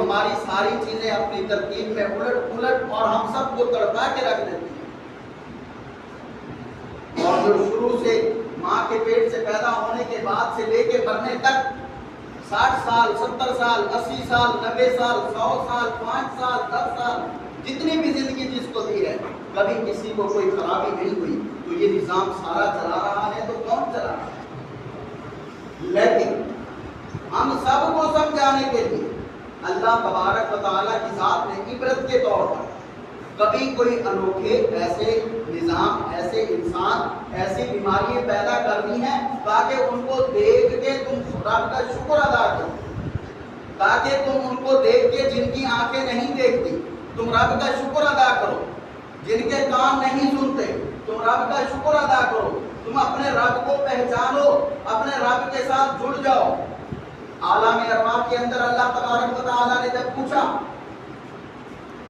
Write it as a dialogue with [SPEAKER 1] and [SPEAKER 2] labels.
[SPEAKER 1] ہماری ساری چیزیں اپنی ترتیب میں الٹ اور ہم سب کو تڑپا کے رکھ دیتی ہیں۔ اور جو شروع سے ماں کے پیٹ سے پیدا ہونے کے بعد سے لے کے مرنے تک 60 سال 70 سال 80 سال 90 سال 100 سال 5 سال 10 سال جتنی بھی زندگی جس کو دی ہے، کبھی کسی کو کوئی خرابی نہیں ہوئی، تو یہ نظام سارا چلا رہا ہے تو کون چلا رہا ہے؟ لیکن ہم سب کو سمجھانے کے لیے اللہ تبارک و تعالیٰ کی ذات نے عبرت کے طور پر کبھی کوئی انوکھے ایسے نظام، ایسے انسان، ایسی بیماریاں پیدا کرنی ہیں تاکہ ان کو دیکھ کے تم رب کا شکر ادا کرو، تاکہ تم ان کو دیکھ کے جن کی آنکھیں نہیں دیکھتی تم رب کا شکر ادا کرو، جن کے کان نہیں سنتے تم رب کا شکر ادا کرو، تم اپنے رب کو پہچانو، اپنے رب کے ساتھ جڑ جاؤ۔ عالم ارواح کے اندر اللہ تبارک و تعالیٰ نے جب پوچھا